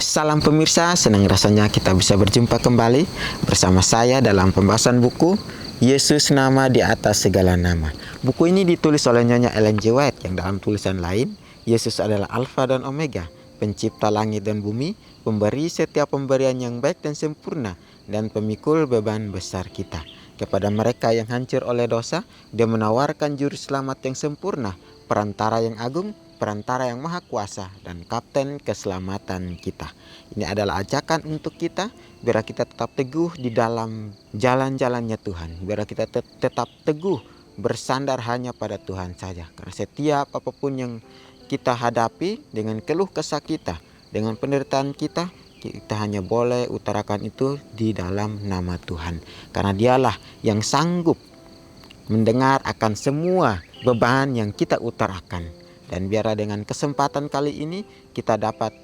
Salam pemirsa, senang rasanya kita bisa berjumpa kembali bersama saya dalam pembahasan buku Yesus Nama di Atas Segala Nama. Buku ini ditulis oleh Nyonya Ellen G. White yang dalam tulisan lain, Yesus adalah Alfa dan Omega, pencipta langit dan bumi, pemberi setiap pemberian yang baik dan sempurna, dan pemikul beban besar kita. Kepada mereka yang hancur oleh dosa, Dia menawarkan juru selamat yang sempurna, perantara yang agung, perantara yang maha kuasa, dan kapten keselamatan kita. Ini adalah ajakan untuk kita, biar kita tetap teguh di dalam jalan-jalannya Tuhan. Biar kita tetap teguh bersandar hanya pada Tuhan saja. Karena setiap apapun yang kita hadapi dengan keluh kesah kita, dengan penderitaan kita hanya boleh utarakan itu di dalam nama Tuhan. Karena Dialah yang sanggup mendengar akan semua beban yang kita utarakan. Dan biarlah dengan kesempatan kali ini kita dapat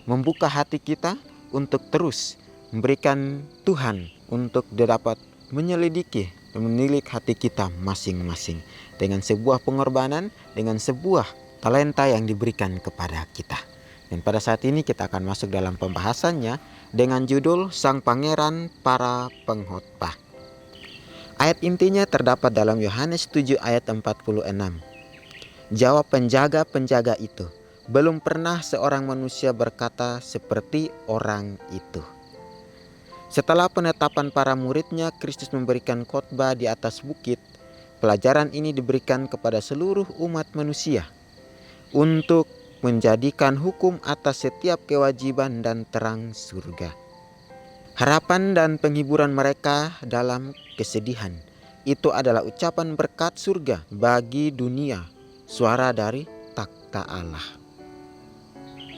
membuka hati kita untuk terus memberikan Tuhan untuk dapat menyelidiki dan menilik hati kita masing-masing dengan sebuah pengorbanan, dengan sebuah talenta yang diberikan kepada kita. Dan pada saat ini kita akan masuk dalam pembahasannya dengan judul Sang Pangeran Para Pengkhotbah. Ayat intinya terdapat dalam Yohanes 7 ayat 46. Jawab penjaga-penjaga itu, belum pernah seorang manusia berkata seperti orang itu. Setelah penetapan para muridnya, Kristus memberikan khotbah di atas bukit. Pelajaran ini diberikan kepada seluruh umat manusia untuk menjadikan hukum atas setiap kewajiban dan terang surga. Harapan dan penghiburan mereka dalam kesedihan itu adalah ucapan berkat surga bagi dunia, suara dari takhta Allah.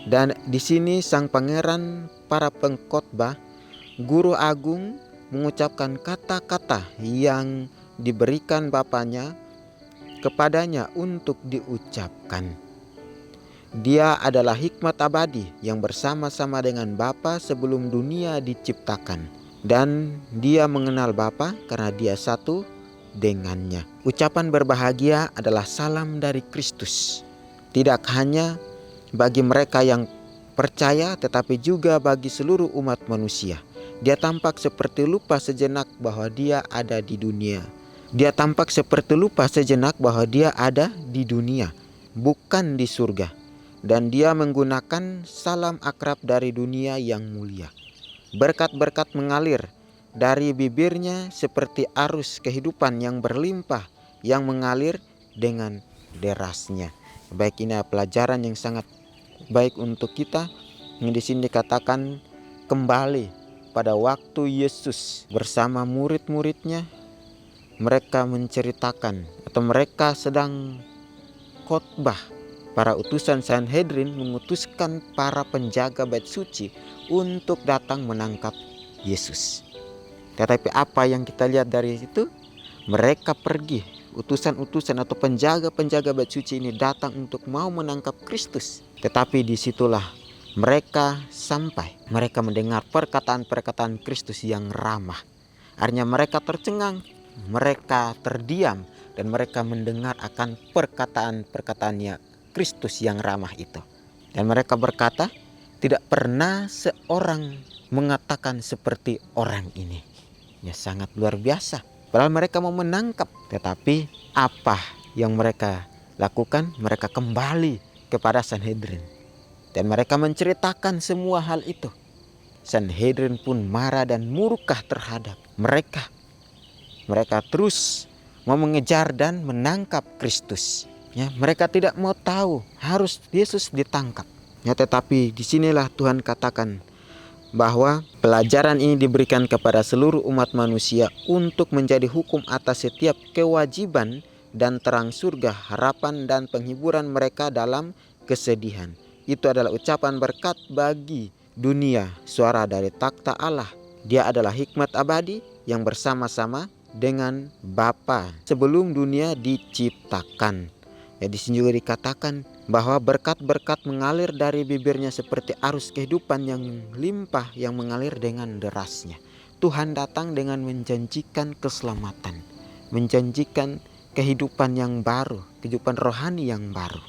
Dan di sini sang pangeran para pengkhotbah, guru agung, mengucapkan kata-kata yang diberikan Bapaknya kepadanya untuk diucapkan. Dia adalah hikmat abadi yang bersama-sama dengan Bapa sebelum dunia diciptakan. Dan dia mengenal Bapa karena dia satu dengannya. Ucapan berbahagia adalah salam dari Kristus. Tidak hanya bagi mereka yang percaya, tetapi juga bagi seluruh umat manusia. Dia tampak seperti lupa sejenak bahwa dia ada di dunia. Dia tampak seperti lupa sejenak bahwa dia ada di dunia, bukan di surga. Dan dia menggunakan salam akrab dari dunia yang mulia. Berkat-berkat mengalir dari bibirnya seperti arus kehidupan yang berlimpah yang mengalir dengan derasnya. Baik, ini pelajaran yang sangat baik untuk kita. Di sini dikatakan kembali pada waktu Yesus bersama murid-muridnya, mereka menceritakan atau mereka sedang khotbah. Para utusan Sanhedrin mengutuskan para penjaga bait suci untuk datang menangkap Yesus. Tetapi apa yang kita lihat dari itu? Mereka pergi, utusan-utusan atau penjaga-penjaga bait suci ini datang untuk mau menangkap Kristus. Tetapi disitulah mereka sampai. Mereka mendengar perkataan-perkataan Kristus yang ramah. Artinya mereka tercengang, mereka terdiam, dan mereka mendengar akan perkataan-perkataannya Kristus yang ramah itu. Dan mereka berkata, tidak pernah seorang mengatakan seperti orang ini. Ya, sangat luar biasa. Padahal mereka mau menangkap. Tetapi apa yang mereka lakukan? Mereka kembali kepada Sanhedrin. Dan mereka menceritakan semua hal itu. Sanhedrin pun marah dan murka terhadap mereka. Mereka terus mau mengejar dan menangkap Kristus. Ya, mereka tidak mau tahu harus Yesus ditangkap. Ya, tetapi disinilah Tuhan katakan bahwa pelajaran ini diberikan kepada seluruh umat manusia untuk menjadi hukum atas setiap kewajiban dan terang surga, harapan dan penghiburan mereka dalam kesedihan. Itu adalah ucapan berkat bagi dunia, suara dari takhta Allah. Dia adalah hikmat abadi yang bersama-sama dengan Bapa sebelum dunia diciptakan. Ya, di sini juga dikatakan bahwa berkat-berkat mengalir dari bibirnya seperti arus kehidupan yang limpah yang mengalir dengan derasnya. Tuhan datang dengan menjanjikan keselamatan, menjanjikan kehidupan yang baru, kehidupan rohani yang baru.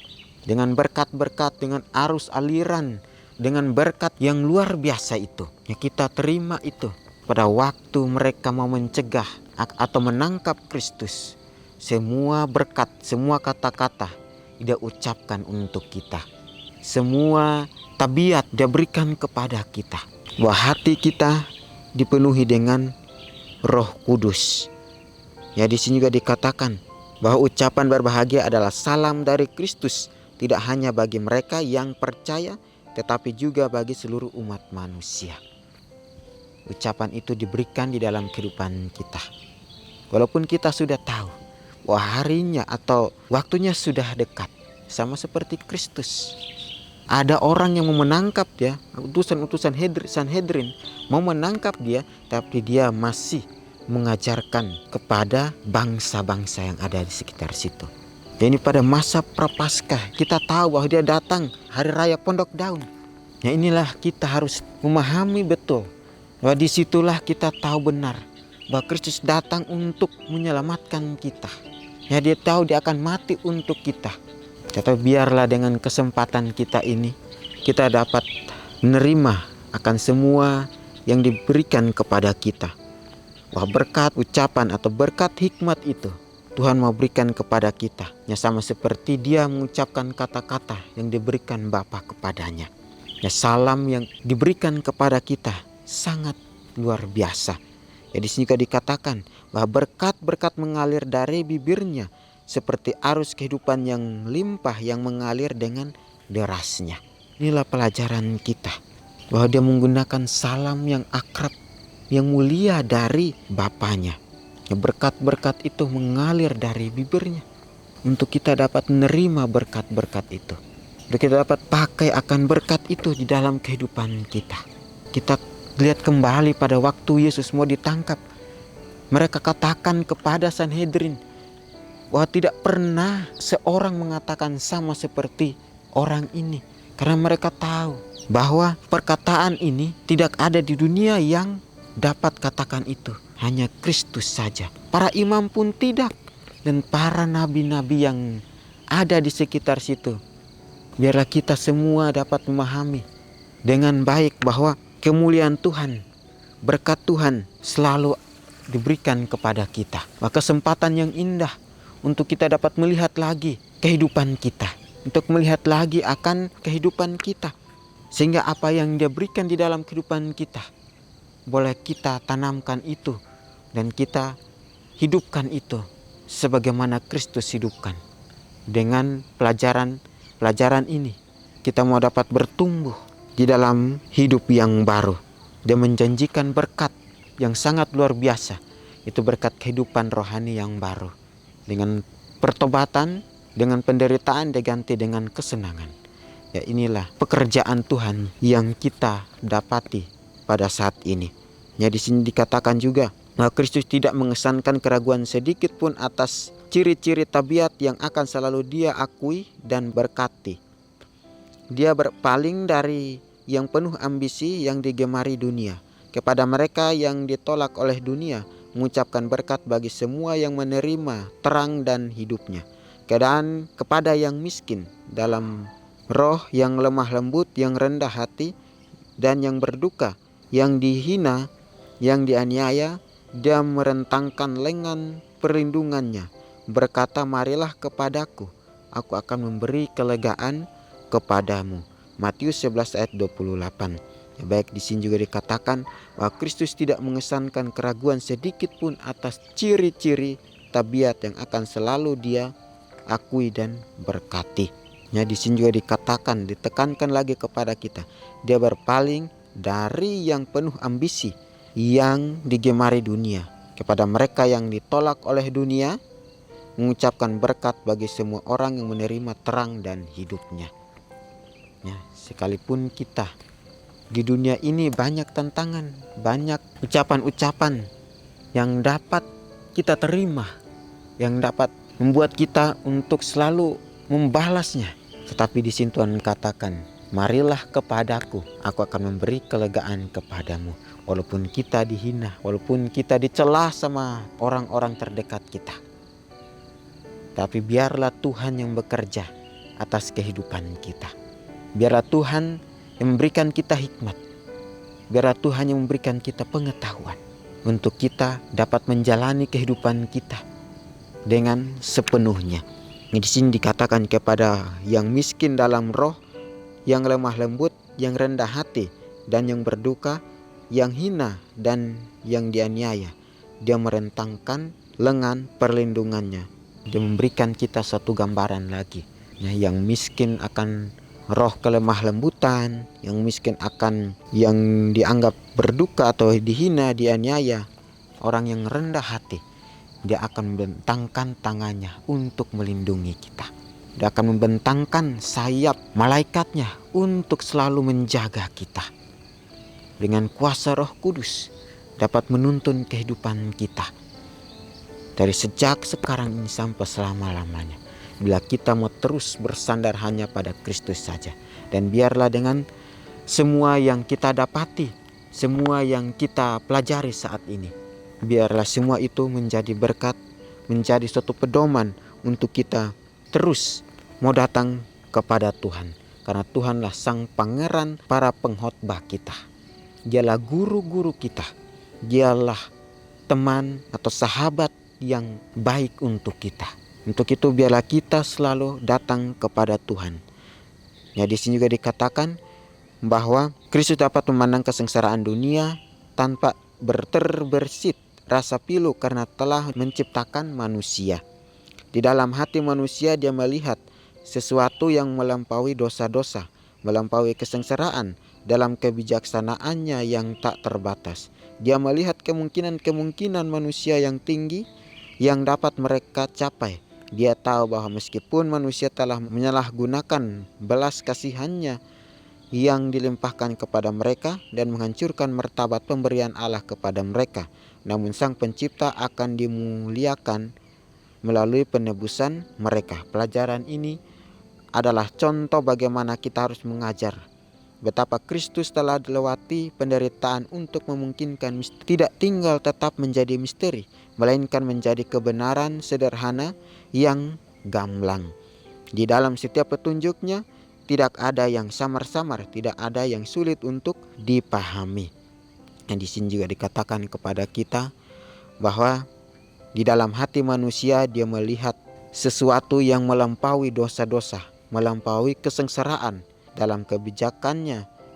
Dengan berkat-berkat, dengan arus aliran dengan berkat yang luar biasa itu, yang kita terima itu pada waktu mereka mau mencegah atau menangkap Kristus. Semua berkat, semua kata-kata dia ucapkan untuk kita. Semua tabiat dia berikan kepada kita. Bahwa hati kita dipenuhi dengan Roh Kudus. Ya, di sini juga dikatakan bahwa ucapan berbahagia adalah salam dari Kristus, tidak hanya bagi mereka yang percaya, tetapi juga bagi seluruh umat manusia. Ucapan itu diberikan di dalam kehidupan kita. Walaupun kita sudah tahu bahwa harinya atau waktunya sudah dekat, sama seperti Kristus. Ada orang yang mau menangkap dia, utusan-utusan Sanhedrin mau menangkap dia, tapi dia masih mengajarkan kepada bangsa-bangsa yang ada di sekitar situ. Jadi pada masa Prapaskah kita tahu bahwa dia datang hari raya Pondok Daun. Ya, inilah kita harus memahami betul bahwa disitulah kita tahu benar bahwa Kristus datang untuk menyelamatkan kita. Ya, dia tahu dia akan mati untuk kita. Tetapi biarlah dengan kesempatan kita ini kita dapat menerima akan semua yang diberikan kepada kita. Bahwa berkat ucapan atau berkat hikmat itu Tuhan mau berikan kepada kita. Ya, sama seperti dia mengucapkan kata-kata yang diberikan Bapa kepadanya. Ya, salam yang diberikan kepada kita sangat luar biasa. Ya, di sini juga dikatakan bahwa berkat-berkat mengalir dari bibirnya seperti arus kehidupan yang limpah yang mengalir dengan derasnya. Inilah pelajaran kita, bahwa dia menggunakan salam yang akrab, yang mulia dari Bapanya. Berkat-berkat itu mengalir dari bibirnya untuk kita dapat menerima berkat-berkat itu. Untuk kita dapat pakai akan berkat itu di dalam kehidupan kita. Kita lihat kembali pada waktu Yesus mau ditangkap. Mereka katakan kepada Sanhedrin bahwa tidak pernah seorang mengatakan sama seperti orang ini. Karena mereka tahu bahwa perkataan ini tidak ada di dunia yang dapat katakan itu. Hanya Kristus saja. Para imam pun tidak. Dan para nabi-nabi yang ada di sekitar situ. Biarlah kita semua dapat memahami dengan baik bahwa kemuliaan Tuhan, berkat Tuhan selalu diberikan kepada kita. Maka kesempatan yang indah untuk kita dapat melihat lagi kehidupan kita, untuk melihat lagi akan kehidupan kita, sehingga apa yang dia berikan di dalam kehidupan kita boleh kita tanamkan itu dan kita hidupkan itu sebagaimana Kristus hidupkan. Dengan pelajaran ini kita mau dapat bertumbuh di dalam hidup yang baru. Dia menjanjikan berkat yang sangat luar biasa, itu berkat kehidupan rohani yang baru. Dengan pertobatan, dengan penderitaan diganti dengan kesenangan. Ya, inilah pekerjaan Tuhan yang kita dapati pada saat ini. Ya, di sini dikatakan juga bahwa Kristus tidak mengesankan keraguan sedikit pun atas ciri-ciri tabiat yang akan selalu dia akui dan berkati. Dia berpaling dari yang penuh ambisi yang digemari dunia. Kepada mereka yang ditolak oleh dunia, mengucapkan berkat bagi semua yang menerima terang dan hidupnya. Dan kepada yang miskin dalam roh, yang lemah lembut, yang rendah hati, dan yang berduka, yang dihina, yang dianiaya, dia merentangkan lengan perlindungannya, berkata, marilah kepadaku, aku akan memberi kelegaan kepadamu. Matius 11 ayat 28. Ya, baik, di sini juga dikatakan bahwa Kristus tidak mengesankan keraguan sedikit pun atas ciri-ciri tabiat yang akan selalu dia akui dan berkati. Ya, di sini juga dikatakan, ditekankan lagi kepada kita, dia berpaling dari yang penuh ambisi yang digemari dunia. Kepada mereka yang ditolak oleh dunia, mengucapkan berkat bagi semua orang yang menerima terang dan hidupnya. Ya, sekalipun kita di dunia ini banyak tantangan, banyak ucapan-ucapan yang dapat kita terima, yang dapat membuat kita untuk selalu membalasnya. Tetapi di sini Tuhan katakan, marilah kepadaku, aku akan memberi kelegaan kepadamu. Walaupun kita dihina, walaupun kita dicela sama orang-orang terdekat kita, tapi biarlah Tuhan yang bekerja atas kehidupan kita. Biarlah Tuhan yang memberikan kita hikmat. Biarlah Tuhan yang memberikan kita pengetahuan untuk kita dapat menjalani kehidupan kita dengan sepenuhnya. Di sini dikatakan kepada yang miskin dalam roh, yang lemah lembut, yang rendah hati, dan yang berduka, yang hina dan yang dianiaya. Dia merentangkan lengan perlindungannya. Dia memberikan kita satu gambaran lagi. Yang miskin akan roh kelemah lembutan, yang miskin akan yang dianggap berduka atau dihina, dianiaya. Orang yang rendah hati, dia akan membentangkan tangannya untuk melindungi kita. Dia akan membentangkan sayap malaikatnya untuk selalu menjaga kita. Dengan kuasa Roh Kudus dapat menuntun kehidupan kita dari sejak sekarang ini sampai selama-lamanya. Bila kita mau terus bersandar hanya pada Kristus saja. Dan biarlah dengan semua yang kita dapati, semua yang kita pelajari saat ini, biarlah semua itu menjadi berkat, menjadi suatu pedoman untuk kita terus mau datang kepada Tuhan. Karena Tuhanlah sang pangeran para pengkhotbah kita. Dialah guru-guru kita. Dialah teman atau sahabat yang baik untuk kita. Untuk itu biarlah kita selalu datang kepada Tuhan. Ya, di sini juga dikatakan bahwa Kristus dapat memandang kesengsaraan dunia tanpa berterbersit rasa pilu karena telah menciptakan manusia. Di dalam hati manusia dia melihat sesuatu yang melampaui dosa-dosa, melampaui kesengsaraan dalam kebijaksanaannya yang tak terbatas. Dia melihat kemungkinan-kemungkinan manusia yang tinggi yang dapat mereka capai. Dia tahu bahwa meskipun manusia telah menyalahgunakan belas kasihannya yang dilimpahkan kepada mereka dan menghancurkan martabat pemberian Allah kepada mereka, namun Sang Pencipta akan dimuliakan melalui penebusan mereka. Pelajaran ini adalah contoh bagaimana kita harus mengajar betapa Kristus telah dilewati penderitaan untuk memungkinkan tidak tinggal tetap menjadi misteri, melainkan menjadi kebenaran sederhana yang gamblang. Di dalam setiap petunjuknya tidak ada yang samar-samar, tidak ada yang sulit untuk dipahami. Dan di sini juga dikatakan kepada kita bahwa di dalam hati manusia dia melihat sesuatu yang melampaui dosa-dosa, melampaui kesengsaraan. Dalam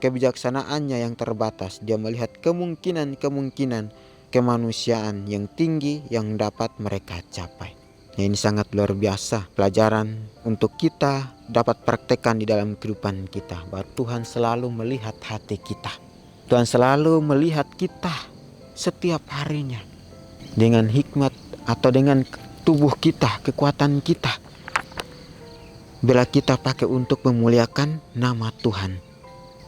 kebijaksanaannya yang terbatas, dia melihat kemungkinan-kemungkinan kemanusiaan yang tinggi yang dapat mereka capai. Ini sangat luar biasa pelajaran untuk kita dapat praktekkan di dalam kehidupan kita, bahwa Tuhan selalu melihat hati kita. Tuhan selalu melihat kita setiap harinya dengan hikmat atau dengan tubuh kita, kekuatan kita. Bila kita pakai untuk memuliakan nama Tuhan.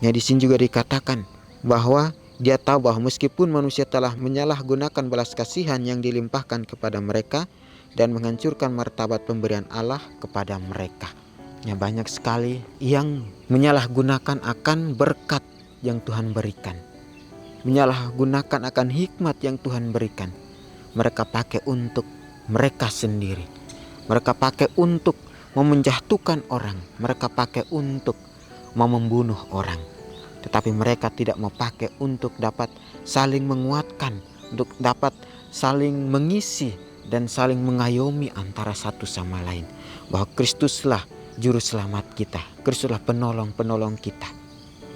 Ya, di sini juga dikatakan bahwa dia tahu bahwa meskipun manusia telah menyalahgunakan belas kasihan yang dilimpahkan kepada mereka dan menghancurkan martabat pemberian Allah kepada mereka. Ya, banyak sekali yang menyalahgunakan akan berkat yang Tuhan berikan. Menyalahgunakan akan hikmat yang Tuhan berikan. Mereka pakai untuk mereka sendiri. Mereka pakai untuk mau menjatuhkan orang, mereka pakai untuk mau membunuh orang. Tetapi mereka tidak mau pakai untuk dapat saling menguatkan, untuk dapat saling mengisi dan saling mengayomi antara satu sama lain. Bahwa Kristuslah juru selamat kita, Kristuslah penolong-penolong kita.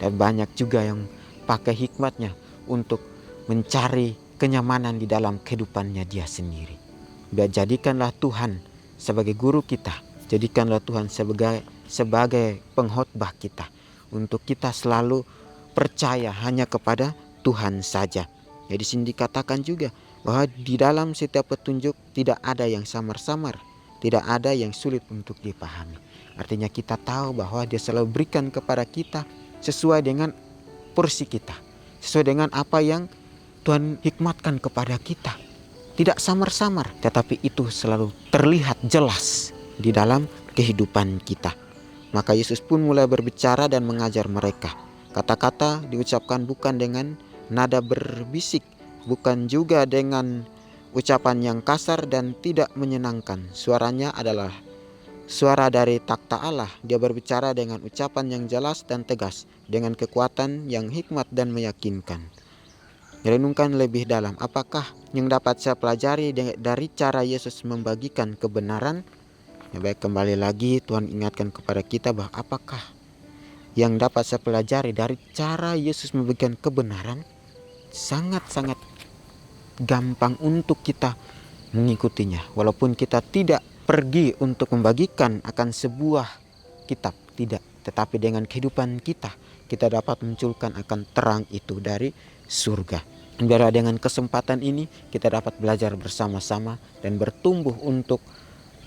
Dan banyak juga yang pakai hikmatnya untuk mencari kenyamanan di dalam kehidupannya dia sendiri. Jadikanlah Tuhan sebagai guru kita. Jadikanlah Tuhan sebagai pengkhotbah kita. Untuk kita selalu percaya hanya kepada Tuhan saja. Ya, di sini dikatakan juga bahwa di dalam setiap petunjuk tidak ada yang samar-samar. Tidak ada yang sulit untuk dipahami. Artinya kita tahu bahwa dia selalu berikan kepada kita sesuai dengan porsi kita. Sesuai dengan apa yang Tuhan hikmatkan kepada kita. Tidak samar-samar, tetapi itu selalu terlihat jelas di dalam kehidupan kita. Maka Yesus pun mulai berbicara dan mengajar mereka. Kata-kata diucapkan bukan dengan nada berbisik, bukan juga dengan ucapan yang kasar dan tidak menyenangkan. Suaranya adalah suara dari takhta Allah. Dia berbicara dengan ucapan yang jelas dan tegas. dengan kekuatan yang hikmat dan meyakinkan. Renungkan lebih dalam, apakah yang dapat saya pelajari dari cara Yesus membagikan kebenaran? Ya baik, kembali lagi Tuhan ingatkan kepada kita bahwa apakah yang dapat saya pelajari dari cara Yesus membagikan kebenaran? Sangat-sangat gampang untuk kita mengikutinya. Walaupun kita tidak pergi untuk membagikan akan sebuah kitab, tidak. Tetapi dengan kehidupan kita dapat munculkan akan terang itu dari surga. Biarlah dengan kesempatan ini kita dapat belajar bersama-sama dan bertumbuh untuk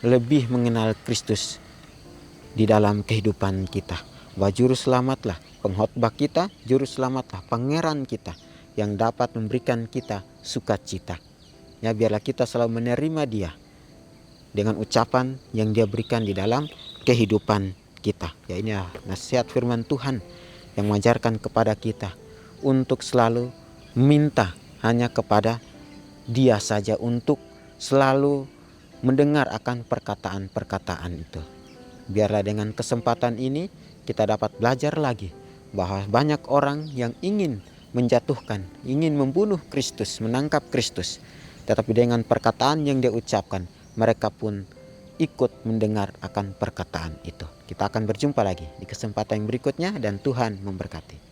lebih mengenal Kristus di dalam kehidupan kita. Bahwa juru selamatlah pengkhotbah kita, juru selamatlah pangeran kita yang dapat memberikan kita sukacita. Ya, biarlah kita selalu menerima dia dengan ucapan yang dia berikan di dalam kehidupan kita. Ya, ini nasihat firman Tuhan yang mengajarkan kepada kita untuk selalu minta hanya kepada dia saja, untuk selalu mendengar akan perkataan-perkataan itu. Biarlah dengan kesempatan ini kita dapat belajar lagi bahwa banyak orang yang ingin menjatuhkan, ingin membunuh Kristus, menangkap Kristus. Tetapi dengan perkataan yang dia ucapkan, mereka pun ikut mendengar akan perkataan itu. Kita akan berjumpa lagi di kesempatan yang berikutnya dan Tuhan memberkati.